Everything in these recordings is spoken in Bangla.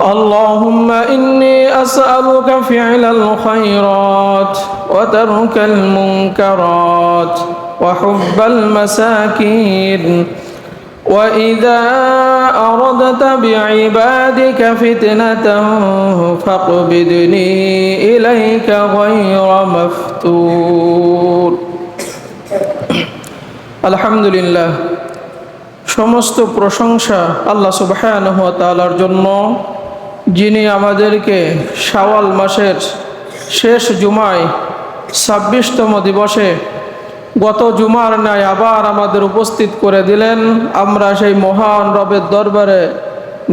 اللهم إني أسألك فعل الخيرات وترك المنكرات وحب المساكين وإذا أردت بعبادك فتنة فاقبضني إليك غير مفتون الحمد لله সমস্ত প্রশংসা আল্লাহ সুবহানাহু ওয়া তাআলার জন্য, যিনি আমাদেরকে শাওয়াল মাসের শেষ জুমায় 26তম দিবসে গত জুমার ন্যায় আবার আমাদের উপস্থিত করে দিলেন। আমরা সেই মহান রবের দরবারে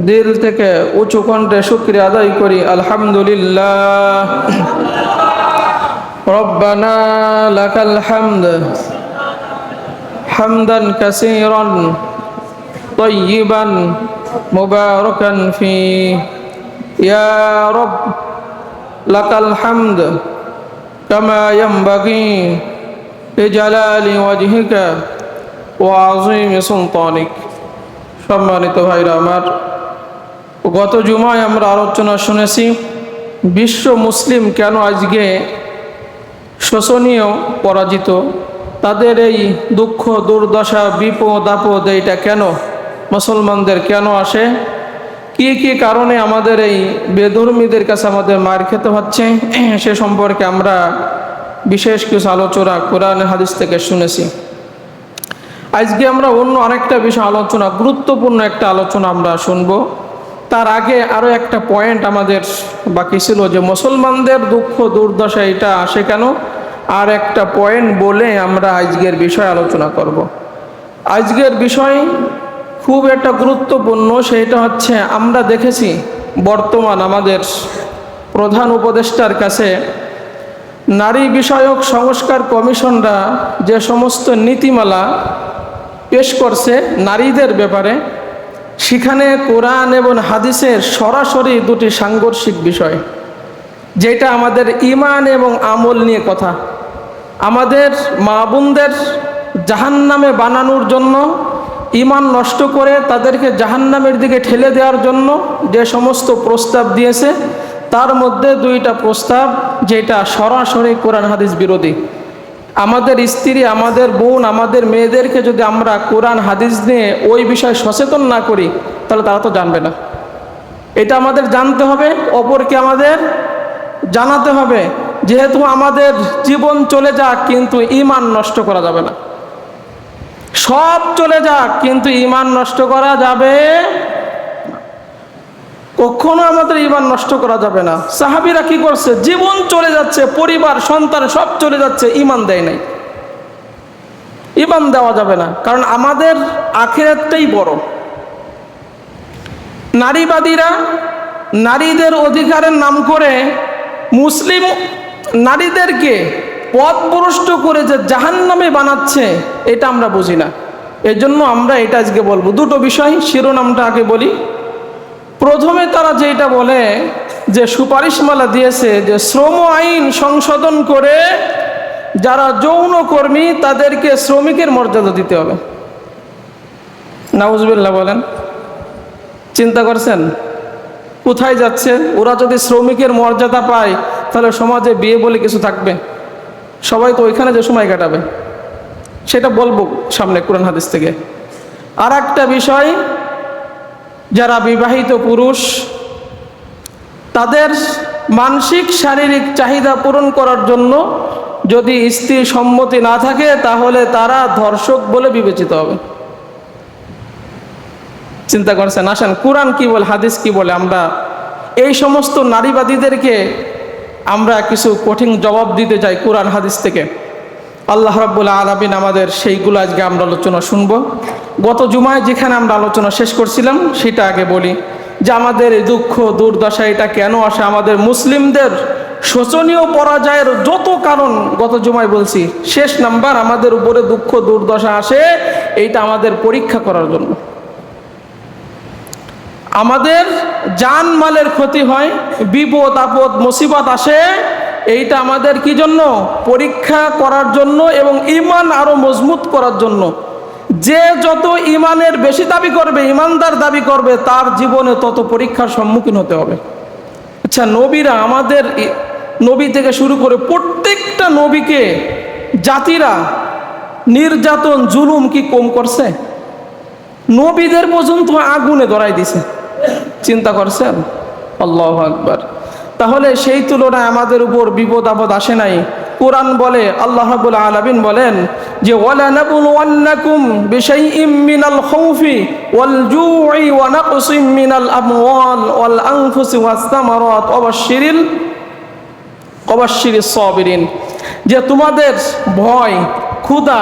দিল থেকে উঁচু কণ্ঠে শুকরিয়া আদায় করি, আলহামদুলিল্লাহ। রব্বানা লাকাল হামদ হামদান কাসীরান তাইয়িবান মুবারাকান ফীহি ইয়া রব লাকাল হামদ কামা ইয়ানবাগি লিজালালি ওয়াজহিকা ওয়া আযীমি সুলতানিক। সম্মানিত ভাইরা আমার, গত জুমায় আমরা আলোচনা শুনেছি বিশ্ব মুসলিম কেন আজকে শোষণীয়, পরাজিত, তাদের এই দুঃখ দুর্দশা বিপদ আপদ এইটা কেন মুসলমানদের কেন আসে, কি কি কারণে আমাদের এই বেধর্মীদের কাছে আমাদের মার খেতে হচ্ছে, সে সম্পর্কে আমরা বিশেষ কিছু আলোচনা কোরআন হাদিস থেকে শুনেছি। আজকে আমরা অন্য আরেকটা বিষয় আলোচনা, গুরুত্বপূর্ণ একটা আলোচনা আমরা শুনবো। তার আগে আরও একটা পয়েন্ট আমাদের বাকি ছিল, যে মুসলমানদের দুঃখ দুর্দশা এটা আসে কেন, আর একটা পয়েন্ট বলে আমরা আজকের বিষয় আলোচনা করব। আজকের বিষয় খুব একটা গুরুত্বপূর্ণ, সেটা হচ্ছে আমরা দেখেছি বর্তমান আমাদের প্রধান উপদেষ্টার কাছে নারী বিষয়ক সংস্কার কমিশনরা যে সমস্ত নীতিমালা পেশ করছে নারীদের ব্যাপারে, সেখানে কোরআন এবং হাদিসের সরাসরি দুটি সাংঘর্ষিক বিষয়, যেটা আমাদের ঈমান এবং আমল নিয়ে কথা। আমাদের মা বোনদের জাহান্নামে বানানোর জন্য, ঈমান নষ্ট করে তাদেরকে জাহান্নামের দিকে ঠেলে দেওয়ার জন্য যে সমস্ত প্রস্তাব দিয়েছে, তার মধ্যে দুইটা প্রস্তাব যেটা সরাসরি কোরআন হাদিস বিরোধী। আমাদের স্ত্রী, আমাদের বোন, আমাদের মেয়েদেরকে যদি আমরা কোরআন হাদিস নিয়ে ওই বিষয়ে সচেতন না করি, তাহলে তারা তো জানবে না। এটা আমাদের জানতে হবে, অপরকে আমাদের জানাতে হবে। যেহেতু আমাদের জীবন চলে যাক, কিন্তু ঈমান নষ্ট করা যাবে না। সব চলে যাক, কিন্তু ঈমান নষ্ট করা যাবে, কখনো আমাদের ঈমান নষ্ট করা যাবে না। সাহাবীরা কি করছে, জীবন চলে যাচ্ছে, পরিবার সন্তান সব চলে যাচ্ছে, ঈমান দেয় নাই। ঈমান দেওয়া যাবে না, কারণ আমাদের আখিরাতটাই বড়। নারীবাদীরা নারীদের অধিকারের নাম করে মুসলিম নারীদেরকে পথভ্রষ্ট করে যে জাহান্নামে বানাচ্ছে, এটা আমরা বুঝি না। এজন্য আমরা এটা আজকে বলবো। দুটো বিষয়, শিরোনামটা আগে বলি। প্রথমে তারা যেটা বলে, যে সুপারিশমালা দিয়েছে যে শ্রম আইন সংশোধন করে যারা যৌনকর্মী তাদেরকে শ্রমিকের মর্যাদা দিতে হবে। নাউজুবিল্লাহ বলেন। চিন্তা করছেন কোথায় যাচ্ছে? ওরা যদি শ্রমিকের মর্যাদা পায়, তাহলে সমাজে বিয়ে বলে কিছু থাকবে? সবাই তো ওইখানে যে সময় কাটাবে। সেটা বলবো সামনে কোরআন হাদিস থেকে। আর একটা বিষয়, যারা বিবাহিত পুরুষ, তাদের মানসিক শারীরিক চাহিদা পূরণ করার জন্য যদি স্ত্রীর সম্মতি না থাকে, তাহলে তারা ধর্ষক বলে বিবেচিত হবে। চিন্তা করছেন? আসেন কোরআন কি বলে, হাদিস কি বলে, আমরা এই সমস্ত নারীবাদীদেরকে আমরা কিছু কঠিন জবাব দিতে চাই কোরআন হাদিস থেকে। আল্লাহ রাব্বুল আলামিন আমাদের সেইগুলো আজকে আমরা আলোচনা শুনবো। গত জুমায় যেখানে আমরা আলোচনা শেষ করছিলাম, সেটা আগে বলি, যে আমাদের এই দুঃখ দুর্দশা এটা কেন আসে। আমাদের মুসলিমদের শোচনীয় পরাজয়ের যত কারণ গত জুমায় বলছি, শেষ নাম্বার আমাদের উপরে দুঃখ দুর্দশা আসে এইটা আমাদের পরীক্ষা করার জন্য। আমাদের জানমালের ক্ষতি হয়, বিপদ আপদ মুসিবত আসে, এইটা আমাদের কি জন্য? পরীক্ষা করার জন্য এবং ঈমান আরো মজবুত করার জন্য। যে যত ইমানের বেশি দাবি করবে, ইমানদার দাবি করবে, তার জীবনে তত পরীক্ষার সম্মুখীন হতে হবে। আচ্ছা, নবীরা, আমাদের নবী থেকে শুরু করে প্রত্যেকটা নবীকে জাতিরা নির্যাতন জুলুম কি কম করছে? নবীদের পর্যন্ত আগুনে ধরাই দিছে। চিন্তা করছেন? আল্লাহু আকবার। তাহলে সেই তুলনায় আমাদের উপর বিপদ আপদ আসে নাই। কোরআন বলে, আল্লাহ রাব্বুল আলামিন বলেন যে ওয়ালা নাবলুওয়ান্নাকুম বিশাইইম মিনাল খাউফি ওয়াল জুই ওয়া নাকসিম মিনাল আমওয়াল ওয়াল আনফুসি ওয়াস সামারাত ওয়াবাশশিরিস সাবিরিন। যে তোমাদের ভয়, ক্ষুধা,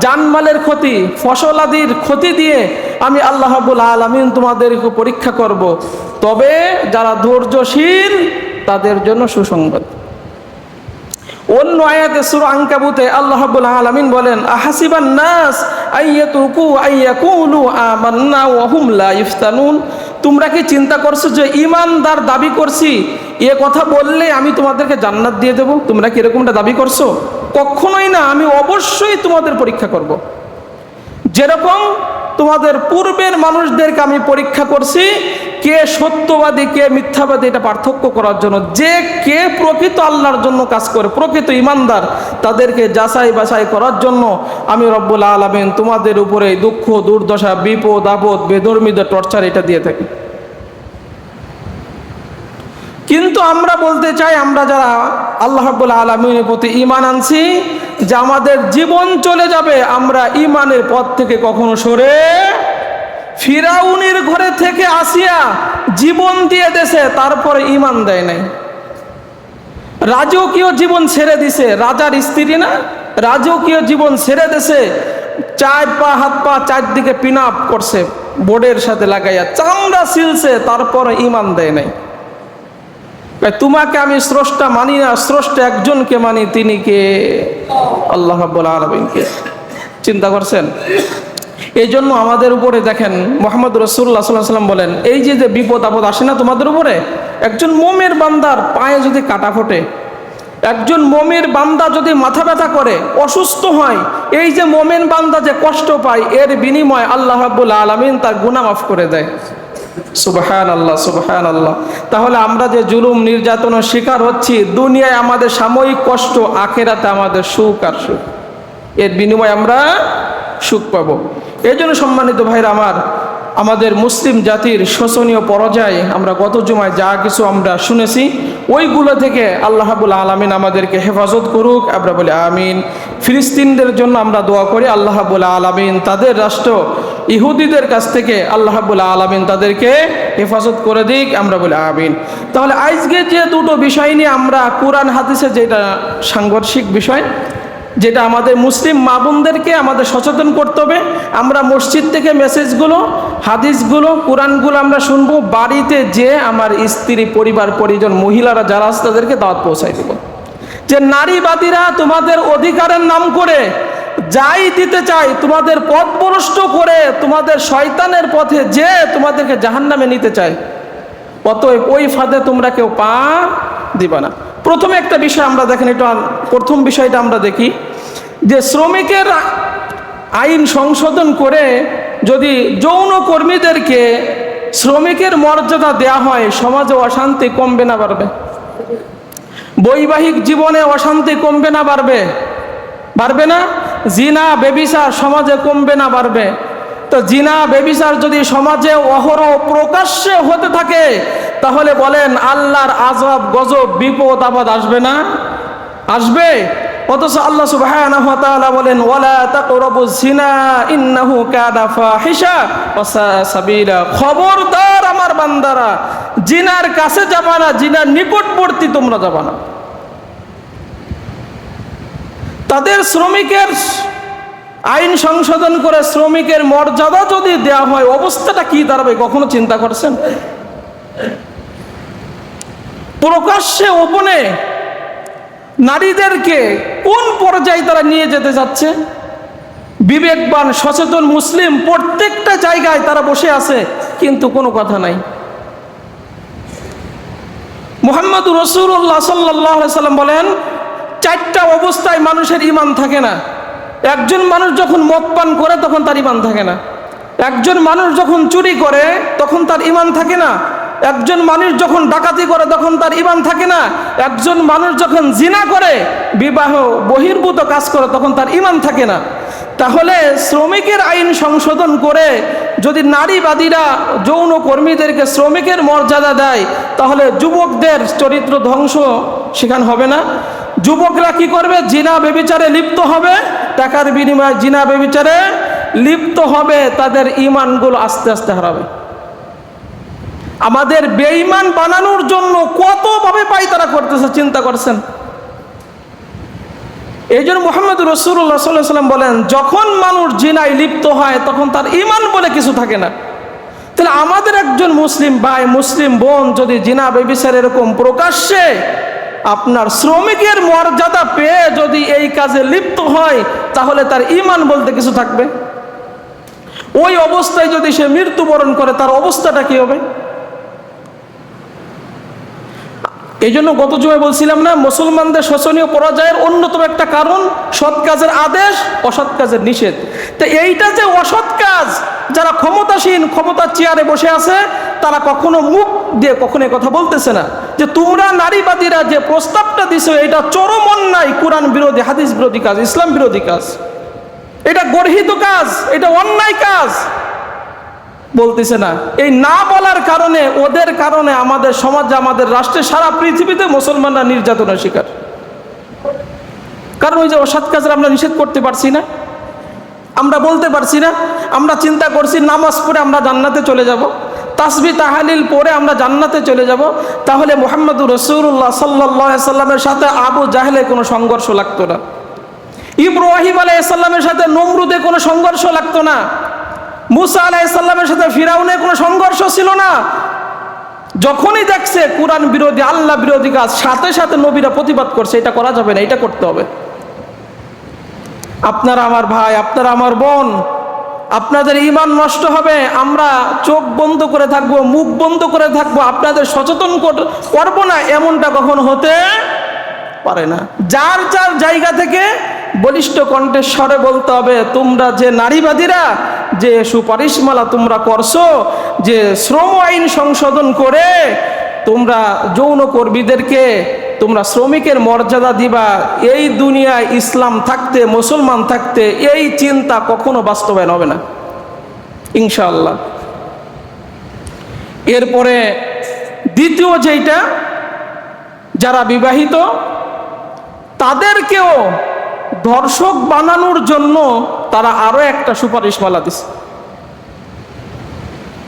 জানমালের ক্ষতি, ফসলাদির ক্ষতি দিয়ে আমি আল্লাহ রাব্বুল আলামিন তোমাদেরকে পরীক্ষা করব, তবে যারা ধৈর্যশীল তাদের জন্য সুসংবাদ। অন্য আয়াতে সূরা আনকাবুতে আল্লাহ রাব্বুল আলামিন বলেন আহাসিবান নাস আইয়াতুকু আইয়াকুলু আমান্না ওয়া হুম লা ইফতানুন। তোমরা কি চিন্তা করছো যে ঈমানদার দাবি করছি, এ কথা বললে আমি তোমাদেরকে জান্নাত দিয়ে দেব? তোমরা কি এরকমটা দাবি করছো? কখনোই না। আমি অবশ্যই তোমাদের পরীক্ষা করব। যেরকম তোমাদের পূর্বের মানুষদেরকে আমি পরীক্ষা করছি কে সত্যবাদী কে মিথ্যাবাদী এটা পার্থক্য করার জন্য, যে কে প্রকৃত আল্লাহর জন্য কাজ করে, প্রকৃত ইমানদার, তাদেরকে যাচাই বাছাই করার জন্য আমি রব্বুল আলামিন তোমাদের উপরে দুঃখ, দুর্দশা, বিপদ আপদ, বেধর্মীদের টর্চার এটা দিয়ে থাকি। কিন্তু আমরা বলতে চাই, আমরা যারা আল্লাহ রাব্বুল আলামিনের প্রতি ঈমান আনছি, যে আমাদের জীবন চলে যাবে, আমরা ঈমানের পথ থেকে কখনো সরে, ফিরাউনের ঘরে থেকে আসিয়া জীবন দিয়ে দেশে, তারপরে ঈমান দেয় নাই। রাজকীয় জীবন ছেড়ে দিছে, রাজার স্ত্রী না, রাজকীয় জীবন ছেড়ে দেশে, চার পা হাত পা চারদিকে পিন আপ করছে বোর্ডের সাথে লাগাইয়া, চামড়া ছিলছে, তারপরে ঈমান দেয় নাই। তোমাকে আমি স্রষ্টা মানি না, স্রষ্টা একজনকে মানি, তিনি কে? আল্লাহ রাব্বুল আলামিনকে। চিন্তা করছেন? এই জন্য আমাদের উপরে দেখেন মুহাম্মদ রাসূলুল্লাহ সাল্লাল্লাহু আলাইহি ওয়াসাল্লাম বলেন, এই যে বিপদ আপদ আসে না তোমাদের উপরে, একজন মুমিন বান্দার পায়ে যদি কাটা ফোটে, একজন মুমিন বান্দা যদি মাথা ব্যথা করে, অসুস্থ হয়, এই যে মুমিন বান্দা যে কষ্ট পায়, এর বিনিময়ে আল্লাহ রাব্বুল আলামিন তার গুনাহ মাফ করে দেয়। সুবহানাল্লাহ, সুবহানাল্লাহ। তাহলে আমরা যে জুলুম নির্যাতনের শিকার হচ্ছি, দুনিয়ায় আমাদের সাময়িক কষ্ট, আখিরাতে আমাদের সুখ আর সুখ, এর বিনিময়ে আমরা সুখ পাবো। এই জন্য সম্মানিত ভাইরা আমার, আমাদের মুসলিম জাতির শোচনীয় পরাজয় আমরা গত জুমায় যা কিছু আমরা শুনেছি, ওইগুলো থেকে আল্লাহ রাব্বুল আলামিন আমাদেরকে হেফাজত করুক, আমরা বলি আমিন। ফিলিস্তিনদের জন্য আমরা দোয়া করি, আল্লাহ রাব্বুল আলামিন তাদের রাষ্ট্র ইহুদিদের কাছ থেকে আল্লাহ রাব্বুল আলামিন তাদেরকে হেফাজত করে দিক, আমরা বলি আমিন। তাহলে আজকে যে দুটো বিষয় নিয়ে আমরা, কোরআন হাদিসে যেটা সাংঘর্ষিক বিষয়, যেটা আমাদের মুসলিম মা বোনদেরকে আমাদের সচেতন করতে হবে, আমরা মসজিদ থেকে মেসেজগুলো, হাদিসগুলো, কোরআনগুলো আমরা শুনবো, বাড়িতে যে আমার স্ত্রী, পরিবার, পরিজন, মহিলারা যারা আছে তাদেরকে দাওয়াত পৌঁছাই দেব, যে নারীবাদীরা তোমাদের অধিকারের নাম করে যাই দিতে চাই, তোমাদের পথ ভ্রষ্ট করে তোমাদের শয়তানের পথে যে তোমাদেরকে জাহান্নামে নিতে চায়, অতএব ওই ফাঁদে তোমরা কেউ পা দিবা না। প্রথমে একটা বিষয় আমরা দেখেন, এটা প্রথম বিষয়টা আমরা দেখি যে শ্রমিকের আইন সংশোধন করে যদি যৌন কর্মীদেরকে শ্রমিকের মর্যাদা দেয়া হয়, সমাজে অশান্তি কমবে না বাড়বে? বৈবাহিক জীবনে অশান্তি কমবে না বাড়বে? বাড়বে না? জিনা ব্যভিচার সমাজে কমবে না বাড়বে? তো জিনা ব্যভিচার যদি সমাজে অহরহ প্রকাশ্যে হতে থাকে, তাহলে বলেন আল্লাহর আযাব, গজব, বিপদ আপদ আসবে না? আসবে। অথচ আল্লাহ সুবহানাহু ওয়া তাআলা বলেন ওয়ালা তাকরাবুজ জিনা ইন্নাহু কানা ফাহিশা ওয়া সাআ সাবিলা। খবরদার আমার বান্দারা, জিনার কাছে যাবা না, জিনার নিকটবর্তী তোমরা যাবা না। তাদের শ্রমিকের আইন সংশোধন করে শ্রমিকের মর্যাদা যদি দেয়া হয়, অবস্থাটা কি দাঁড়াবে কখনো চিন্তা করছেন? প্রকাশ্যে ওপেনে নারীদেরকে কোন পর্যায়ে তারা নিয়ে যেতে যাচ্ছে? বিবেকবান সচেতন মুসলিম প্রত্যেকটা জায়গায় তারা বসে আছে, কিন্তু কোনো কথা নাই। মুহাম্মদুর রাসূলুল্লাহ সাল্লাল্লাহু আলাইহি সাল্লাম বলেন, চারটা অবস্থায় মানুষের ঈমান থাকে না। একজন মানুষ যখন মদ পান করে তখন তার ঈমান থাকে না। একজন মানুষ যখন চুরি করে তখন তার ঈমান থাকে না। একজন মানুষ যখন ডাকাতি করে তখন তার ঈমান থাকে না। একজন মানুষ যখন জিনা করে, বিবাহ বহির্ভূত কাজ করে, তখন তার ঈমান থাকে না। তাহলে শ্রমিকের আইন সংশোধন করে যদি নারীবাদীরা যৌন কর্মীদেরকে শ্রমিকের মর্যাদা দেয়, তাহলে যুবকদের চরিত্র ধ্বংস সেখানে হবে না? যুবকরা কি করবে? জিনা ব্যভিচারে লিপ্ত হবে, টাকার বিনিময়ে জিনা ব্যভিচারে লিপ্ত হবে, তাদের ঈমানগুলো আস্তে আস্তে হারাবে। আমাদের বেঈমান বানানোর জন্য কতভাবে পায়তারা করতেছে, চিন্তা করছেন? এই জন্য মুহাম্মদ রাসূলুল্লাহ সাল্লাল্লাহু আলাইহি ওয়াসাল্লাম বলেন, যখন মানুষ জিনায় লিপ্ত হয় তখন তার ঈমান বলে কিছু থাকে না। তাহলে আমাদের একজন মুসলিম ভাই, মুসলিম বোন যদি জিনা ব্যভিচার এরকম প্রকাশ্যে আপনার শ্রমিকের মর্যাদা পেয়ে যদি এই কাজে লিপ্ত হয়, তাহলে তার ঈমান বলতে কিছু থাকবে? ওই অবস্থায় যদি সে মৃত্যুবরণ করে, তার অবস্থাটা কি হবে? এই জন্য গত জুমায় বলছিলাম না, মুসলমানদের শোচনীয় পরাজয়ের অন্যতম একটা কারণ সৎ কাজের আদেশ, অসৎ কাজের নিষেধ। তো এইটা যে অসৎ কাজ, যারা ক্ষমতাসীন, ক্ষমতার চেয়ারে বসে আছে, তারা কখনো মুখ দিয়ে কখনো কথা বলতেছে না যে তোমরা নারীবাদীরা যে প্রস্তাবটা দিছো এটা চরম অন্যায়, কোরআন বিরোধী, হাদিস বিরোধী কাজ, ইসলাম বিরোধী কাজ, এটা গর্হিত কাজ, এটা অন্যায় কাজ, বলতেছে না। এই না বলার কারণে, ওদের কারণে আমাদের সমাজে, আমাদের রাষ্ট্রে, সারা পৃথিবীতে মুসলমানরা নির্যাতনের শিকার। কারণ ওই যে অসৎ কাজের আমরা নিষেধ করতে পারছি না, আমরা বলতে পারছি না। আমরা চিন্তা করছি নামাজ পড়ে আমরা জান্নাতে চলে যাব, তাসবিহ তাহলিল পড়ে আমরা জান্নাতে চলে যাব। তাহলে মুহাম্মদুর রাসূলুল্লাহ সাল্লাল্লাহু আলাইহি সাল্লামের সাথে আবু জাহেলের কোনো সংঘর্ষ লাগতো না, ইব্রাহিম আলাইহিস সালামের সাথে নমরুদের কোনো সংঘর্ষ লাগতো না, মুসা আলাইহিস সালামের সাথে ফিরাউনের কোনো সংঘর্ষ ছিল না। যখনই দেখছে কোরআন বিরোধী, আল্লাহ বিরোধী কাজ, সাথে সাথে নবীরা প্রতিবাদ করছে, এটা করা যাবে না, এটা করতে হবে। আপনারা আমার ভাই, আপনারা আমার বোন, আপনাদের ঈমান নষ্ট হবে, আমরা চোখ বন্ধ করে থাকবো, মুখ বন্ধ করে থাকবো, আপনাদের সচেতন করবো না, এমনটা কখনো হতে পারে না। যার যার জায়গা থেকে বলিষ্ঠ কণ্ঠস্বরে বলতে হবে, তোমরা যে নারীবাদীরা যে সুপারিশমালা তোমরা করছো, যে শ্রম আইন সংশোধন করে তোমরা যৌন কর্মীদেরকে তোমরা শ্রমিকের মর্যাদা দিবা, এই দুনিয়ায় ইসলাম থাকতে, মুসলমান থাকতে এই চিন্তা কখনো বাস্তবায়ন হবে না ইনশাআল্লাহ। এরপরে দ্বিতীয় যেটা, যারা বিবাহিত তাদেরকেও ধর্ষক বানানোর জন্য তারা আরো একটা সুপারিশমালা দিছে,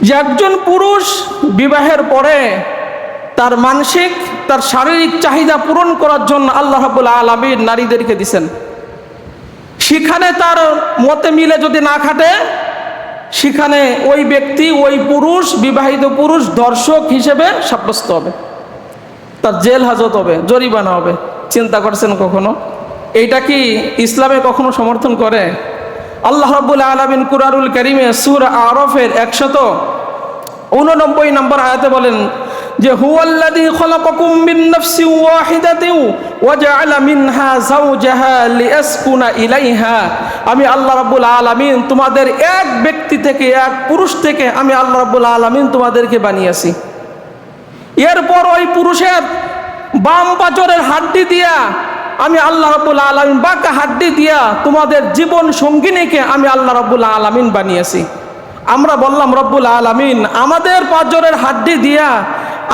যে একজন পুরুষ বিবাহের পরে তার মানসিক, তার শারীরিক চাহিদা পূরণ করার জন্য আল্লাহ রাব্বুল আলামিন নারীদেরকে দিছেন। সেখানে তার মতে মিলে যদি না খাটে, সেখানে ওই ব্যক্তি, ওই পুরুষ, বিবাহিত পুরুষ ধর্ষক হিসেবে সাব্যস্ত হবে, তার জেল হাজত হবে, জরিমানা হবে। চিন্তা করছেন কখনো? এইটা কি ইসলামে কখনো সমর্থন করে? আল্লাহ রাব্বুল আলামিন কুরআনুল কারীমে সূরা আরাফের 189 নম্বর আয়াতে বলেন যে হুয়াল্লাযী খালাকাকুম মিন নাফসিন ওয়াহিদাতিন ওয়া জাআলা মিনহা যাওজাহা লিয়াসকুনা ইলাইহা। আমি আল্লাহ রাব্বুল আলামিন তোমাদের এক ব্যক্তি থেকে, এক পুরুষ থেকে আমি আল্লাহ রাব্বুল আলামিন তোমাদেরকে বানিয়েছি। এরপর ওই পুরুষের বাম পাঁজরের হাড্ডি দিয়া আমি আল্লাহ রাব্বুল আলামিন, বাঁকা হাড্ডি দিয়া তোমাদের জীবন সঙ্গিনীকে আমি আল্লাহ রাব্বুল আলামিন বানিয়েছি। আমরা বললাম, রব্বুল আলামিন আমাদের পাঁজরের হাড্ডি দিয়া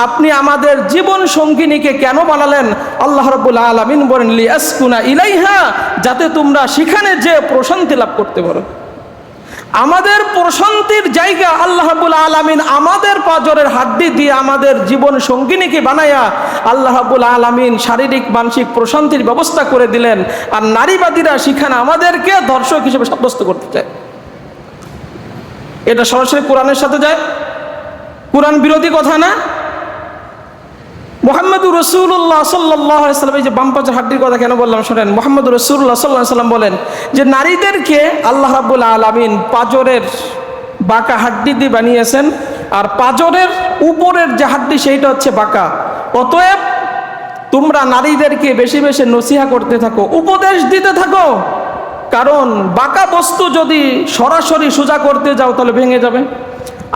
আপনি আমাদের জীবন সঙ্গিনীকে কেন বানালেন? আল্লাহ রাব্বুল আলামিন বলেন লিয়াসকুনা ইলাইহা, যাতে তোমরা সেখানে যে প্রশান্তি লাভ করতে পারো। আমাদের প্রশান্তির জায়গা আল্লাহ রাব্বুল আলামিন আমাদের পাঁজরের হাড্ডি দিয়ে আমাদের জীবন সঙ্গিনীকে বানায়া আল্লাহ রাব্বুল আলামিন শারীরিক মানসিক প্রশান্তির ব্যবস্থা করে দিলেন। আর নারীবাদীরা সেখানে আমাদেরকে ধর্ষক হিসেবে সাব্যস্ত করতে চায়। এটা সরাসরি কোরআনের সাথে যায়, কোরআন বিরোধী কথা না? মুহাম্মদুর রাসূলুল্লাহ সাল্লাল্লাহু আলাইহি ওয়াসাল্লাম, এই যে বাম পাঁজরের হাড্ডির কথা কেন বললাম শোনেন। মুহাম্মদুর রাসূলুল্লাহ সাল্লাল্লাহু আলাইহি ওয়াসাল্লাম বলেন যে নারীদেরকে আল্লাহ রাব্বুল আলামিন পাঁজরের বাঁকা হাড্ডি দিয়ে বানিয়েছেন, আর পাঁজরের উপরের যে হাড্ডি সেইটা হচ্ছে বাঁকা। অতএব তোমরা নারীদেরকে বেশি বেশি নসিহা করতে থাকো, উপদেশ দিতে থাকো, কারণ বাঁকা বস্তু যদি সরাসরি সোজা করতে যাও তাহলে ভেঙে যাবে,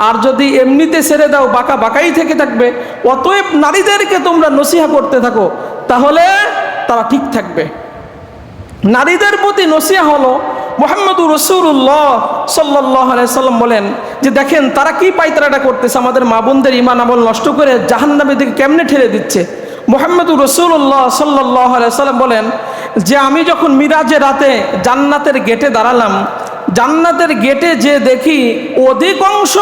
আর যদি এমনিতে ছেড়ে দাও বাঁকা বাঁকাই থেকে থাকবে। অতএব নারীদেরকে তোমরা নসিহা করতে থাকো, তাহলে তারা ঠিক থাকবে। নারীদের প্রতি নসিহা হলো, মুহাম্মদুর রাসূলুল্লাহ সাল্লাল্লাহু আলাইহি সাল্লাম বলেন যে দেখেন তারা কি পায়তারাটা করতেছে, আমাদের মা বোনদের ঈমান আমল নষ্ট করে জাহান্নামের দিকে কেমনে ঠেলে দিচ্ছে। মুহাম্মদুর রাসূলুল্লাহ সাল্লাল্লাহু আলাইহি সাল্লাম বলেন যে আমি যখন মিরাজের রাতে জান্নাতের গেটে দাঁড়ালাম, জান্নাতের গেটে যে দেখি অধিকাংশ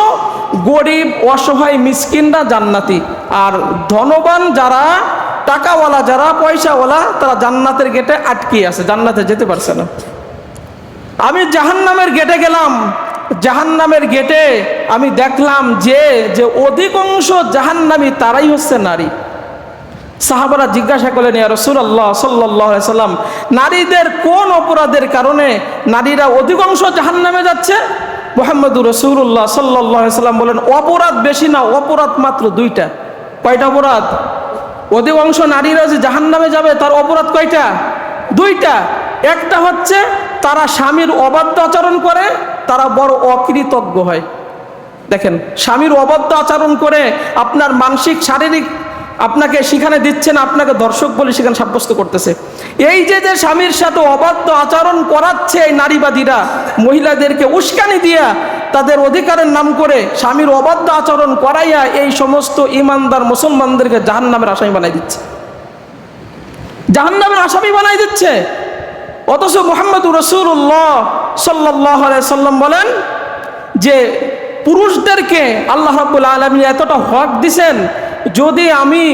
গরিব অসহায় মিসকিনরা জান্নাতি, আর ধনবান যারা টাকাওয়ালা যারা পয়সাওয়ালা তারা জান্নাতের গেটে আটকে আছে, জান্নাতে যেতে পারছে না। আমি জাহান্নামের গেটে গেলাম, জাহান্নামের গেটে আমি দেখলাম যে অধিকাংশ জাহান্নামী তারাই হচ্ছে নারী। সাহাবারা জিজ্ঞাসা করলেন, ইয়া রাসূলুল্লাহ সাল্লাল্লাহু আলাইহি সাল্লাম, নারীদের কোন অপরাধের কারণে নারীরা অধিকাংশ জাহান্নামে যাচ্ছে? মুহাম্মদুর রাসূলুল্লাহ সাল্লাল্লাহু আলাইহি সাল্লাম বলেন, অপরাধ বেশি না, অপরাধ মাত্র দুইটা। কয়টা অপরাধ? অধিকাংশ নারীরা যে জাহান্নামে যাবে তার অপরাধ কয়টা? দুইটা। একটা হচ্ছে তারা স্বামীর অবাধ্য আচরণ করে, তারা বড় অকৃতজ্ঞ হয়। দেখেন, স্বামীর অবাধ্য আচরণ করে আপনার মানসিক শারীরিক আপনাকে সেখানে দিচ্ছে না, আপনাকে দর্শক বলে সেখানে সাব্যস্ত করতেছে। এই যে স্বামীর সাথে অবাধ্য আচরণ করাচ্ছে এই নারীবাদীরা, মহিলাদেরকে উস্কানি দিয়া তাদের অধিকারের নাম করে স্বামীর অবাধ্য আচরণ করাইয়া এই সমস্ত ইমানদার মুসলমানদেরকে জাহান্নামের আসামি বানাই দিচ্ছে, জাহান্নামের আসামি বানাই দিচ্ছে। অথচ মুহাম্মদুর রাসূলুল্লাহ সাল্লাল্লাহু আলাইহি সাল্লাম বলেন যে পুরুষদেরকে আল্লাহ রাব্বুল আলামিন এতটা হক দিছেন, যদি আমি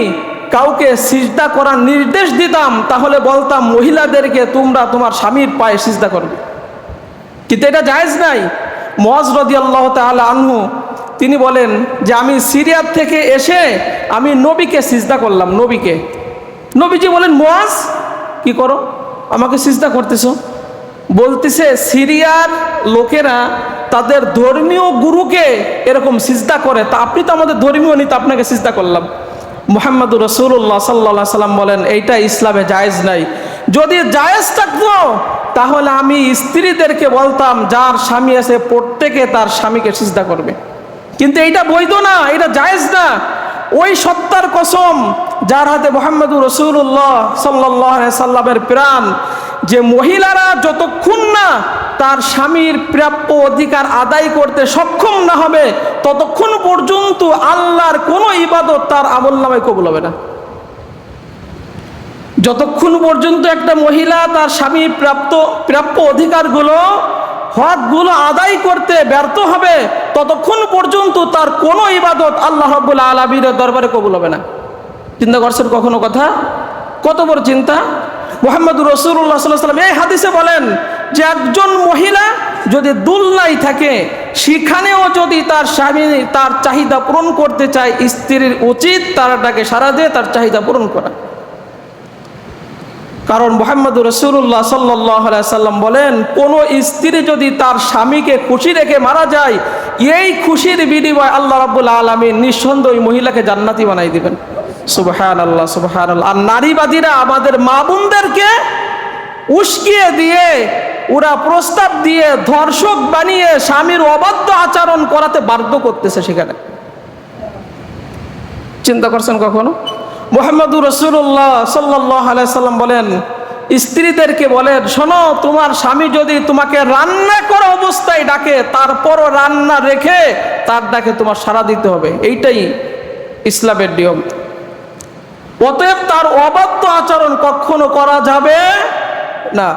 কাউকে সিজদা করার নির্দেশ দিতাম তাহলে বলতাম মহিলাদেরকে তোমরা তোমার স্বামীর পায়ে সিজদা করবে, কিন্তু এটা জায়েজ নাই। মুআজ রাদিয়াল্লাহু তাআলা আনহু তিনি বলেন যে আমি সিরিয়া থেকে এসে আমি নবীকে সিজদা করলাম। নবীজি বলেন, মুআজ কি করো, আমাকে সিজদা করতেছো? বলতেছে সিরিয়ার লোকেরা তাদের ধর্মীয় গুরুকে এরকম সিজদা করে, তা আপনি তো আমাদের ধর্মীয় নেতা, আপনাকে সিজদা করলাম। মুহাম্মদুর রাসূলুল্লাহ সাল্লাল্লাহু আলাইহি সাল্লাম বলেন এইটা ইসলামে জায়েজ নাই। যদি জায়েজ থাকতো তাহলে আমি স্ত্রীদেরকে বলতাম যার স্বামী আছে প্রত্যেকে তার স্বামীকে সিজদা করবে, কিন্তু এইটা বৈধ না, এটা জায়েজ না। ওই সত্তার কসম যার হাতে মুহাম্মদুর রাসূলুল্লাহ সাল্লাল্লাহু আলাইহি সাল্লামের প্রাণ, যে মহিলারা যতক্ষণ না তার স্বামীর প্রাপ্য অধিকার আদায় করতে সক্ষম না হবে ততক্ষণ পর্যন্ত আল্লাহর কোনো ইবাদত তার আমলনামায় কবুল হবে না। যতক্ষণ পর্যন্ত একটা মহিলা তার স্বামীর প্রাপ্য অধিকারগুলো হকগুলো আদায় করতে ব্যর্থ হবে ততক্ষণ পর্যন্ত তার কোনো ইবাদত আল্লাহ রাব্বুল আলামিনের দরবারে কবুল হবে না। চিন্তা করছেন কখনো কথা? কত বড় চিন্তা! মুহাম্মদুর রাসূলুল্লাহ সাল্লাল্লাহু আলাইহি ওয়াসাল্লাম এই হাদিসে বলেন যে একজন মহিলা যদি দুলনায় থাকে সেখানেও যদি তার স্বামী তার চাহিদা পূরণ করতে চায়, স্ত্রীর উচিত তারটাকে সাড়া দিয়ে তার চাহিদা পূরণ করা। কারণ মুহাম্মদুর রাসূলুল্লাহ সাল্লাল্লাহু আলাইহি ওয়াসাল্লাম বলেন, কোন স্ত্রী যদি তার স্বামীকে খুশি রেখে মারা যায়, এই খুশির বিনিময়ে আল্লাহ রাব্বুল আলামিন নিঃসন্দেহে ওই মহিলাকে জান্নাতি বানাই দিবেন। সুবহানাল্লাহ, সুবহানাল্লাহ। আর নারীবাদীরা আমাদের মা বোনদেরকে উস্কিয়ে দিয়ে, ওরা প্রস্তাব দিয়ে, ধর্ষক বানিয়ে স্বামীর অবাধ্য আচরণ করাতে বাধ্য করতেছে সেখানে। চিন্তা করছেন কখনো? মুহাম্মদুর রাসূলুল্লাহ সাল্লাল্লাহু আলাইহি সাল্লাম বলেন, স্ত্রীদেরকে বলেন, শোনো, তোমার স্বামী যদি তোমাকে রান্না করা অবস্থায় ডাকে তারপরও রান্না রেখে তার ডাকে তোমার সাড়া দিতে হবে। এইটাই ইসলামের নিয়ম। অতএব তার অবাধ্য আচরণ কখনো করা যাবে না।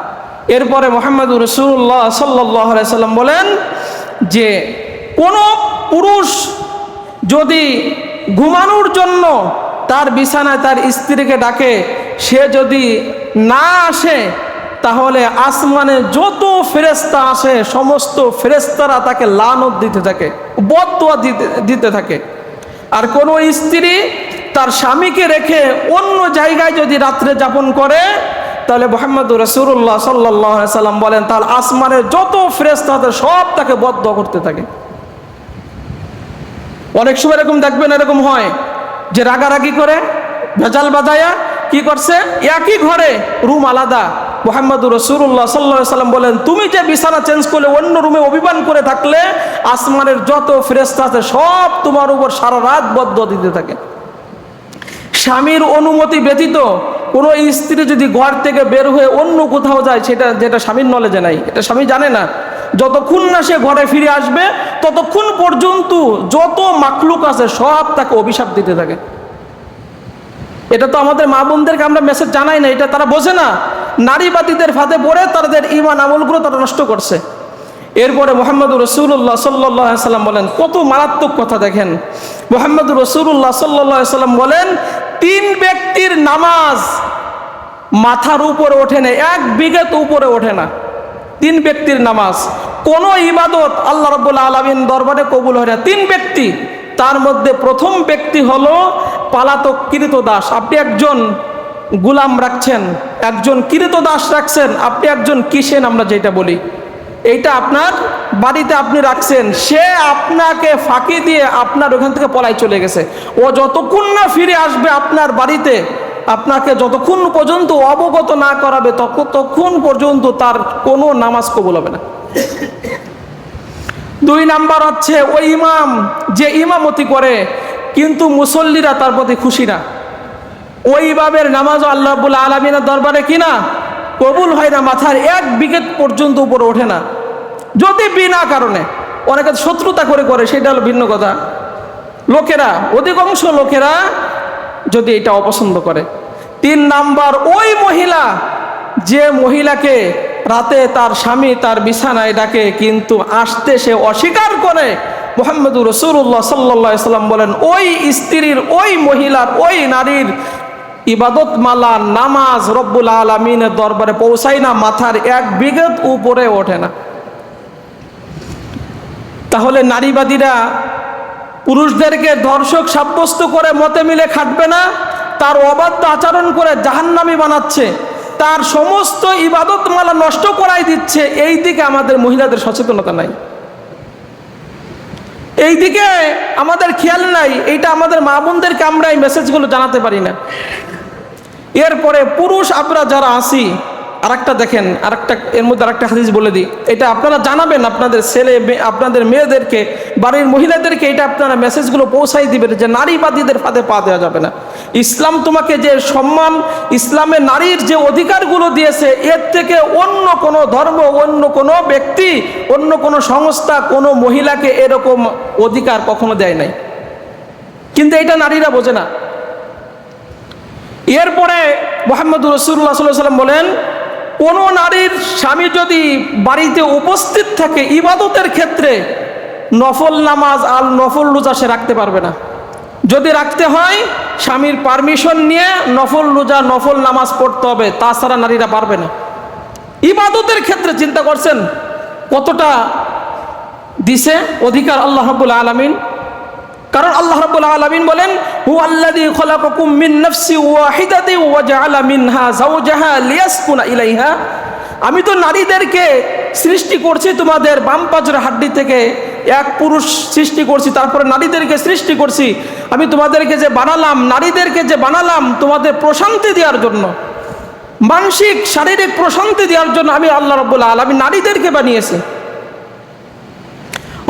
এরপরে মুহাম্মদুর রাসূলুল্লাহ সাল্লাল্লাহু আলাইহি সাল্লাম বলেন যে কোন পুরুষ যদি ঘুমানোর জন্য তার বিছানায় তার স্ত্রীকে ডাকে, সে যদি না আসে তাহলে আসমানে যত ফেরেশতা আসে সমস্ত ফেরেশতারা তাকে লানত দিতে থাকে, বদদুয়া দিতে থাকে। আর কোন স্ত্রী তার স্বামীকে রেখে অন্য জায়গায় যদি রাত্রে যাপন করে তাহলে মুহাম্মদুর রাসূলুল্লাহ সাল্লাল্লাহু আলাইহি সাল্লাম বলেন তার আসমানের যত ফেরেশতা আছে সব তাকে বদদুয়া করতে থাকে। অনেক সময় এরকম দেখবেন, এরকম হয় যে রাগারাগি করে ভেজাল বাজায়া কি করছে, একই ঘরে রুম আলাদা, মুহাম্মদুর রাসূলুল্লাহ সাল্লাল্লাহু আলাইহি সাল্লাম বলেন, তুমি যে বিছানা চেঞ্জ করলে অন্য রুমে অভিমান করে থাকলে আসমানের যত ফেরেশতা আছে সব তোমার উপর সারা রাত বদদুয়া দিতে থাকে। স্বামীর অনুমতি ব্যতীত কোনো স্ত্রী যদি ঘর থেকে বের হয়ে অন্য কোথাও যায়, যেটা স্বামীর নলেজে নাই, এটা স্বামী জানে না, যতক্ষণ না সে ঘরে ফিরে আসবে ততক্ষণ পর্যন্ত যত মাখলুক আছে সব তাকে অভিশাপ দিতে থাকে। এটা তো আমাদের মা বোনদেরকে আমরা মেসেজ জানাই না, এটা তারা বোঝে না। নারীবাদীদের ফাঁদে পড়ে তাদের ঈমান আমলগুলো তারা নষ্ট করছে। এরপরে মুহাম্মদুর রাসূলুল্লাহ সাল্লাল্লাহু আলাইহি সাল্লাম বলেন, কত মারাত্মক কথা দেখেন। মুহাম্মদুর রাসূলুল্লাহ সাল্লাল্লাহু আলাইহি সাল্লাম বলেন, 3 ব্যক্তির নামাজ মাথার উপরে ওঠে না, 1 বিঘত উপরে ওঠে না। 3 ব্যক্তির নামাজ, কোন ইবাদত আল্লাহ রাব্বুল আলামিন দরবারে কবুল হয় না। 3 ব্যক্তি, তার মধ্যে প্রথম ব্যক্তি হলো পলাতক কৃতদাস। আপনি একজন গোলাম রাখছেন, একজন কৃতদাস রাখছেন, আপনি একজন কিসেন আমরা যেটা বলি, এইটা আপনার বাড়িতে আপনি রাখছেন, সে আপনাকে ফাঁকি দিয়ে আপনার ওখান থেকে পলাই চলে গেছে। ও যতক্ষণ না ফিরে আসবে আপনার বাড়িতে, আপনাকে যতক্ষণ পর্যন্ত অবগত না করাবে ততক্ষণ পর্যন্ত তার কোনো নামাজ কবুল হবে না। 2 নাম্বার হচ্ছে ওই ইমাম যে ইমামতি করে কিন্তু মুসল্লিরা তার প্রতি খুশি না, ওই ইমামের নামাজও আল্লাহ রাব্বুল আলামিনের দরবারে কিনা কবুল হয় না, মাথার 1 বিঘত পর্যন্ত উপরে ওঠে না, যদি বিনা কারণে। অনেকে শত্রুতা করে সেটা হলো ভিন্ন কথা। লোকেরা, অধিকাংশ লোকেরা যদি এটা অপছন্দ করে। 3 নাম্বার, ওই মহিলা যে মহিলাকে রাতে তার স্বামী তার বিছানায় ডাকে কিন্তু আসতে সে অস্বীকার করে, মুহাম্মদুর রাসূলুল্লাহ সাল্লাল্লাহু আলাইহি সাল্লাম বলেন, ওই স্ত্রীর, ওই মহিলার, ওই নারীর ইবাদত মালা নামাজ রব্বুল আলামিনের দরবারে পৌঁছায় না, মাথার 1 বিঘত উপরে ওঠে না। তাহলে নারীবাদীরা পুরুষদেরকে ধর্ষক সাব্যস্ত করে মতে মিলে খাটবে না, তার অবাধ্য আচরণ করে জাহান্নামী বানাচ্ছে, তার সমস্ত ইবাদত মালা নষ্ট করাই দিচ্ছে। এই দিকে আমাদের মহিলাদের সচেতনতা নাই, এই দিকে আমাদের খেয়াল নাই। এইটা আমাদের মা বোনদেরকে আমরা এই মেসেজগুলো জানাতে পারি না। এরপরে পুরুষ আমরা যারা আছি, আরেকটা দেখেন, এর মধ্যে আরেকটা হাদিস বলে দিই, এটা আপনারা জানাবেন আপনাদের ছেলে আপনাদের মেয়েদেরকে, বাড়ির মহিলাদেরকে, এটা আপনারা মেসেজগুলো পৌঁছাই দিবেন যে নারীবাদীদের ফাঁদে পা দেওয়া যাবে না। ইসলাম তোমাকে যে সম্মান, ইসলামে নারীর যে অধিকারগুলো দিয়েছে, এর থেকে অন্য কোনো ধর্ম, অন্য কোনো ব্যক্তি, অন্য কোনো সংস্থা কোনো মহিলাকে এরকম অধিকার কখনো দেয় নাই, কিন্তু এটা নারীরা বোঝে না। এরপরে মুহাম্মদুর রাসূলুল্লাহ সাল্লাল্লাহু আলাইহি সাল্লাম বলেন, কোন নারীর স্বামী যদি বাড়িতে উপস্থিত থাকে ইবাদতের ক্ষেত্রে, নফল নামাজ আর নফল রোজা সে রাখতে পারবে না। যদি রাখতে হয় স্বামীর পারমিশন নিয়ে নফল রোজা নফল নামাজ পড়তে হবে, তাছাড়া নারীরা পারবে না। ইবাদতের ক্ষেত্রে চিন্তা করছেন কতটা দিছে অধিকার আল্লাহ রাব্বুল আলামিন। কারণ আল্লাহ রাব্বুল আলামিন বলেন, হুয়াল্লাযী খলাকাকুম মিন নাফসিন ওয়াহিদাতিন ওয়া জাআলা মিনহা যাওজাহা লিয়াসকুনা ইলাইহা। আমি তো নারীদেরকে সৃষ্টি করছি তোমাদের বাম পাজরের হাড্ডি থেকে, এক পুরুষ সৃষ্টি করছি, তারপরে নারীদেরকে সৃষ্টি করছি। আমি তোমাদেরকে যে বানালাম, নারীদেরকে যে বানালাম তোমাদের প্রশান্তি দেওয়ার জন্য, মানসিক শারীরিক প্রশান্তি দেওয়ার জন্য আমি আল্লাহ রাব্বুল আলামিন নারীদেরকে বানিয়েছি।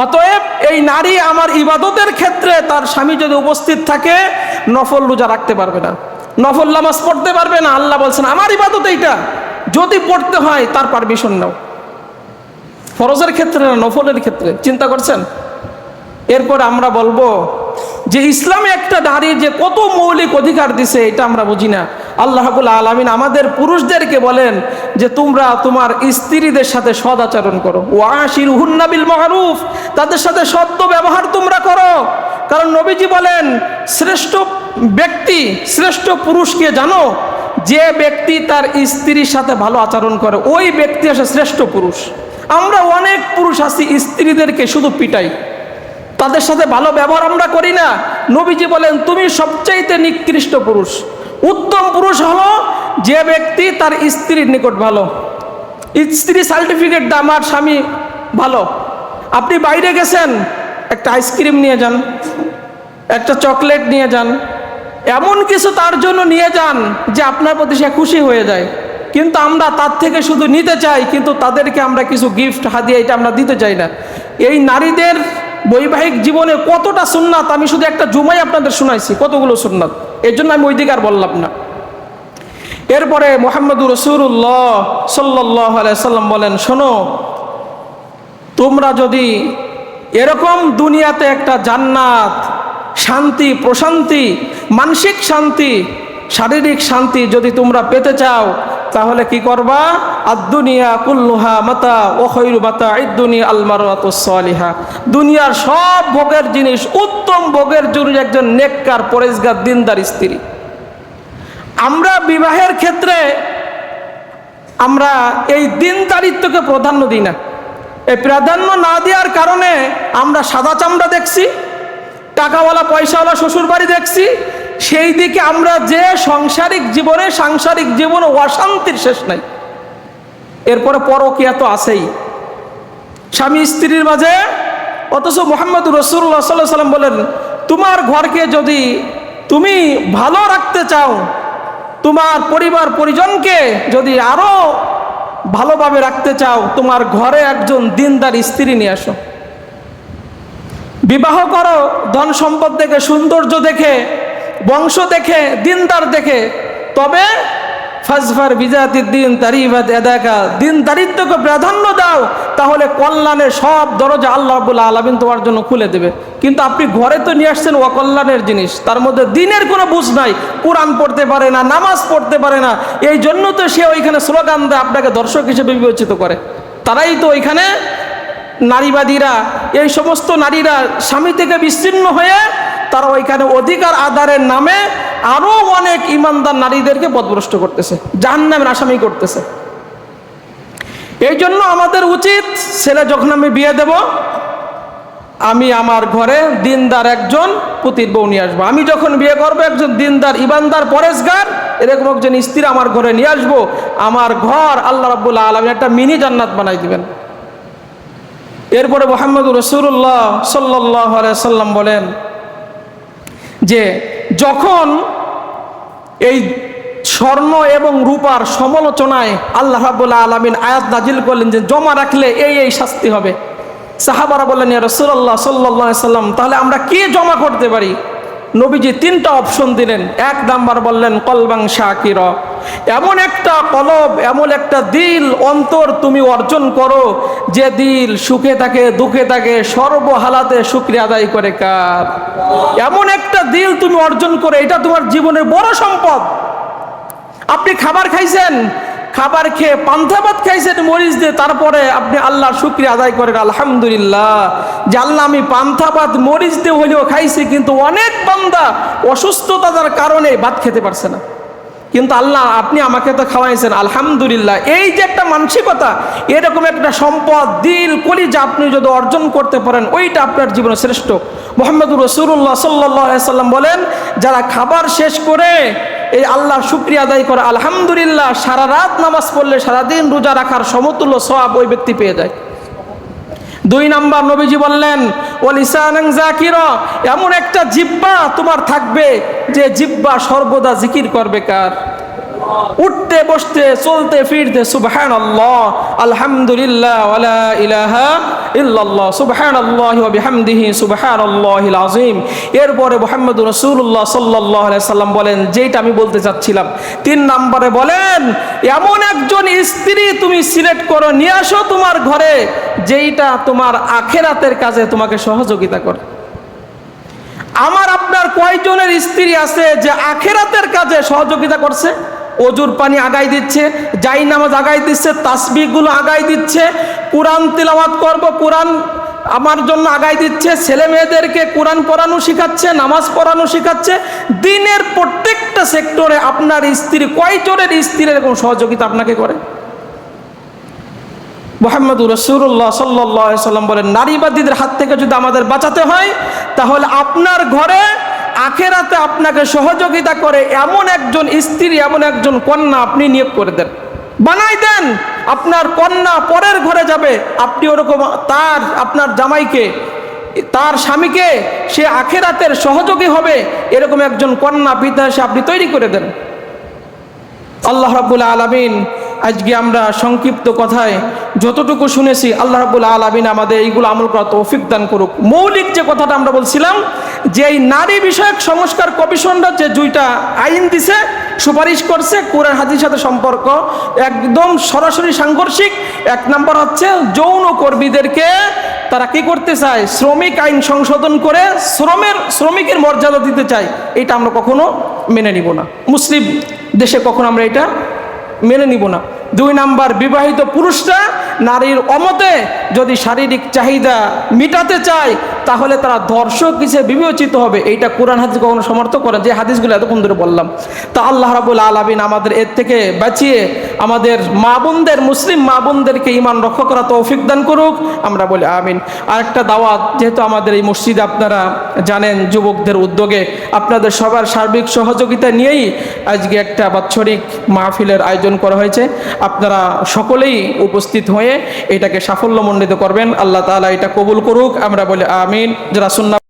অতএব এই নারী আমার ইবাদতের ক্ষেত্রে তার স্বামী যদি উপস্থিত থাকে নফল রোজা রাখতে পারবে না, নফল নামাজ পড়তে পারবে না। আল্লাহ বলছেন আমার ইবাদত এইটা, যদি পড়তে হয় তার পারমিশন নাও। ফরজের ক্ষেত্রে না, নফলের ক্ষেত্রে। চিন্তা করছেন? এরপর আমরা বলবো যে ইসলামে একটা নারীর যে কত মৌলিক অধিকার দিছে এটা আমরা বুঝি না। আল্লাহ রাব্বুল আলামিন আমাদের পুরুষদেরকে বলেন যে তোমরা তোমার স্ত্রীদের সাথে সদ আচরণ করো, ওয়াশিরুহুন্না বিল মারুফ, তাদের সাথে সদ্য ব্যবহার তোমরা করো। কারণ নবীজি বলেন শ্রেষ্ঠ ব্যক্তি, শ্রেষ্ঠ পুরুষকে জানো, যে ব্যক্তি তার স্ত্রীর সাথে ভালো আচরণ করে ওই ব্যক্তি আসে শ্রেষ্ঠ পুরুষ। আমরা অনেক পুরুষ আছি স্ত্রীদেরকে শুধু পিটাই, তাদের সাথে ভালো ব্যবহার আমরা করি না। নবীজি বলেন তুমি সবচাইতে নিকৃষ্ট পুরুষ। উত্তম পুরুষ হলো যে ব্যক্তি তার স্ত্রীর নিকট ভালো, স্ত্রী সার্টিফিকেট দেয় আমার স্বামী ভালো। আপনি বাইরে গেছেন, একটা আইসক্রিম নিয়ে যান, একটা চকলেট নিয়ে যান, এমন কিছু তার জন্য নিয়ে যান যে আপনার প্রতি সে খুশি হয়ে যায়। কিন্তু আমরা তার থেকে শুধু নিতে চাই, কিন্তু তাদেরকে আমরা কিছু গিফট হাদিয়া এটা আমরা দিতে চাই না। এই নারীদের বৈবাহিক জীবনে কতটা সুন্নাত আমি শুধু একটা জুমাই আপনাদের শোনাইছি, কতগুলো সুন্নাত, এর জন্য আমি ওই দিকে আর বললাম না। এরপরে মুহাম্মদুর রাসূলুল্লাহ সাল্লাল্লাহু আলাইহি সাল্লাম বলেন, শোনো, তোমরা যদি এরকম দুনিয়াতে একটা জান্নাত, শান্তি, প্রশান্তি, মানসিক শান্তি, শারীরিক শান্তি যদি তোমরা পেতে চাও, তাহলে কি করবা? আদ-দুনিয়া কুল্লুহা মাতা ওয়া খায়রু মাতা'id দুনিয়া আল মারওয়াতুস সালিহা। দুনিয়ার সব ভোগের জিনিস, উত্তম ভোগের জিনিস একজন নেককার, পরেজগার, দিনদার স্ত্রী। আমরা বিবাহের ক্ষেত্রে আমরা এই দিনদারিত্বকে প্রাধান্য দিই না। এই প্রাধান্য না দেওয়ার কারণে আমরা সাদা চামড়া দেখছি, টাকাওয়ালা পয়সাওয়ালা শ্বশুর বাড়ি দেখছি, সেই দিকে আমরা যে সাংসারিক জীবনে অশান্তির শেষ নাই। এরপরে পরকীয়া তো আছেই স্বামী স্ত্রীর মাঝে। অথচ মুহাম্মদুর রাসূলুল্লাহ সাল্লাল্লাহু আলাইহি ওয়াসাল্লাম বলেন, তোমার ঘরকে যদি তুমি ভালো রাখতে চাও, তোমার পরিবার পরিজনকে যদি আরো ভালোভাবে রাখতে চাও, তোমার ঘরে একজন দিনদার স্ত্রী নিয়ে আসো। বিবাহ করো ধন সম্পদ দেখে, সৌন্দর্য দেখে, বংশ দেখে, দিনদার দেখে, তবে ফাজফার বিজাতিদ দিন তারিবাত এদাকা, দিনদারিত্বকে প্রাধান্য দাও, তাহলে কল্যাণের সব দরজা আল্লাহ রাব্বুল আলামিন তোমার জন্য খুলে দেবে। কিন্তু আপনি ঘরে তো নিয়ে আসছেন অকল্যাণের জিনিস, তার মধ্যে দিনের কোনো বুঝ নাই, কোরআন পড়তে পারে না, নামাজ পড়তে পারে না, এই জন্য তো সে ওইখানে স্লোগান দেয়, আপনাকে দর্শক হিসেবে বিবেচিত করে। তারাই তো ওইখানে নারীবাদীরা, এই সমস্ত নারীরা স্বামী থেকে বিচ্ছিন্ন হয়ে তারা ওইখানে অধিকার আদায়ের নামে আরো অনেক ইমানদার নারীদেরকে পথভ্রষ্ট করতেছে, জাহান্নামের আসামি করতেছে। এই জন্য আমাদের উচিত, ছেলে যখন আমি বিয়ে দেব, আমি আমার ঘরে দিনদার একজন পুতির বউ নিয়ে আসবো। আমি যখন বিয়ে করবো একজন দিনদার, ইমানদার, পরেশগার, এরকম একজন স্ত্রী আমার ঘরে নিয়ে আসবো। আমার ঘর আল্লাহ রাব্বুল আলামিন একটা মিনি জান্নাত বানাই দিবেন। এরপরে মুহাম্মদুর রাসূলুল্লাহ সাল্লাল্লাহু আলাইহি সাল্লাম বলেন যে যখন এই স্বর্ণ এবং রূপার সমালোচনায় আল্লাহ রাব্বুল আলামিন আয়াত নাজিল করলেন যে জমা রাখলে এই শাস্তি হবে, সাহাবারা বললেন, ইয়া রাসূলুল্লাহ সাল্লাল্লাহু আলাইহি সাল্লাম, তাহলে আমরা কি জমা করতে পারি? নবীজি 3টা অপশন দিলেন। 1 নাম্বার বললেন কলবাং শাকিরা, এমন একটা কলব, এমন একটা দিল, অন্তর তুমি অর্জন করো যে দিল সুখে থাকে, দুঃখে থাকে, সর্বহালাতে শুকরিয়া আদায় করে কার। এমন একটা দিল তুমি অর্জন করে, এটা তোমার জীবনের বড় সম্পদ। আপনি খাবার খাইছেন, খাবার খেয়ে পান্তা ভাত খাইছেন মরিচ দিয়ে, তারপরে আপনি আল্লাহর শুকরিয়া আদায় করেন, আলহামদুলিল্লাহ যে আল্লাহ আমি পান্তা ভাত মরিচ দিয়ে হলেও খাইছি। কিন্তু অনেক বান্দা অসুস্থতার কারণে ভাত খেতে পারছে না, কিন্তু আল্লাহ আপনি আমাকে তো খাওয়াইছেন, আলহামদুলিল্লাহ। এই যে একটা মানসিকতা, এরকম একটা সম্পদ, দিল, কলিজা আপনি যদি অর্জন করতে পারেন, ওইটা আপনার জীবনে শ্রেষ্ঠ। মুহাম্মদুর রাসূলুল্লাহ সাল্লাল্লাহু আলাইহি সাল্লাম বলেন, যারা খাবার শেষ করে এই আল্লাহর শুকরিয়া আদায় করে আলহামদুলিল্লাহ, সারা রাত নামাজ পড়লে, সারাদিন রোজা রাখার সমতুল্য সওয়াব ওই ব্যক্তি পেয়ে যায়। 2 নাম্বার নবীজি বললেন ওয়া লিসানান যাকিরা, এমন একটা জিহ্বা তোমার থাকবে যে জিহ্বা সর্বদা জিকির করবে কার? উঠতে বসতে চলতে ফিরতে সুবহানাল্লাহ, আলহামদুলিল্লাহ, ওয়ালা ইলাহা ইল্লাল্লাহ, সুবহানাল্লাহি ওয়া বিহামদিহি সুবহানাল্লাহিল আযীম। এরপরে মুহাম্মদুর রাসূলুল্লাহ সাল্লাল্লাহু আলাইহি সাল্লাম বলেন, যেটা আমি বলতে চাচ্ছিলাম, 3 নম্বরে বলেন এমন একজন স্ত্রী তুমি সিলেক্ট করো, নিয়ে আসো তোমার ঘরে, যেইটা তোমার আখিরাতের কাজে তোমাকে সহযোগিতা করে। আমার আপনার কয়জনের স্ত্রী আছে যে আখিরাতের কাজে সহযোগিতা করছে? ওজুর পানি আগাই দিচ্ছে, জাই নামাজ আগাই দিচ্ছে, তাসবিহগুলো আগাই দিচ্ছে, কোরআন তিলাওয়াত করব, কোরআন আমার জন্য আগাই দিচ্ছে, ছেলে মেয়েদেরকে কোরআন পড়ানো শিখাচ্ছে, নামাজ পড়ানো শিখাচ্ছে। দিনের প্রত্যেকটা সেক্টরে আপনার স্ত্রী, কয়জনের স্ত্রী এরকম সহযোগিতা আপনাকে করে? মুহাম্মদুর রাসূলুল্লাহ সাল্লাল্লাহু আলাইহি সাল্লাম বলেন, নারীবাদীদের হাত থেকে যদি আমাদের বাঁচাতে হয়, তাহলে আপনার ঘরে আখিরাতে আপনাকে সহযোগিতা করে এমন একজন স্ত্রী, এমন একজন কন্যা আপনি নিয়োগ করে দেন, বানাই দেন। আপনার কন্যা পরের ঘরে যাবে, আপনি ওরকম আপনার জামাইকে, তার স্বামীকে সে আখিরাতের সহযোগী হবে, এরকম একজন কন্যা পিতা এসে আপনি তৈরি করে দেন। আল্লাহ রাব্বুল আলামিন আজকে আমরা সংক্ষিপ্ত কথায় যতটুকু শুনেছি আল্লাহ রাব্বুল আলামিন আমাদের এইগুলো আমল করার তৌফিক দান করুক। মৌলিক যে কথাটা আমরা বলছিলাম যে এই নারী বিষয়ক সংস্কার কমিশনরা যে দুইটা আইন দিছে, সুপারিশ করছে, কোরআন হাদিসের সাথে সম্পর্ক একদম সরাসরি সাংঘর্ষিক। এক নম্বর হচ্ছে যৌন কর্মীদেরকে তারা কি করতে চায়, শ্রমিক আইন সংশোধন করে শ্রমিকের মর্যাদা দিতে চায়। এটা আমরা কখনো মেনে নিব না, মুসলিম দেশে কখনো আমরা এটা মেনে নিব না। দুই নাম্বার, বিবাহিত পুরুষরা নারীর অমতে যদি শারীরিক চাহিদা মিটাতে চায় তাহলে তারা ধর্ষক হিসেবে বিবেচিত হবে। এইটা কোরআন হাদিস কখনো সমর্থন করে, যে হাদিসগুলো এতক্ষণ ধরে বললাম। তা আল্লাহ রাব্বুল আলামিন আমাদের এর থেকে বাঁচিয়ে আমাদের মা বোনদের, মুসলিম মা বোনদেরকে ঈমান রক্ষা করা তৌফিক দান করুক, আমরা বলি আমিন। আরেকটা দাওয়াত, যেহেতু আমাদের এই মসজিদে আপনারা জানেন যুবকদের উদ্যোগে আপনাদের সবার সার্বিক সহযোগিতা নিয়েই আজকে একটা বাৎসরিক মাহফিলের আয়োজন করা হয়েছে। আপনারা সকলেই উপস্থিত হয়ে এটাকে সাফল্যমণ্ডিত করবেন। আল্লাহ তাআলা এটা কবুল করুক, আমরা বলি আমিন। যারা সুন্নাহ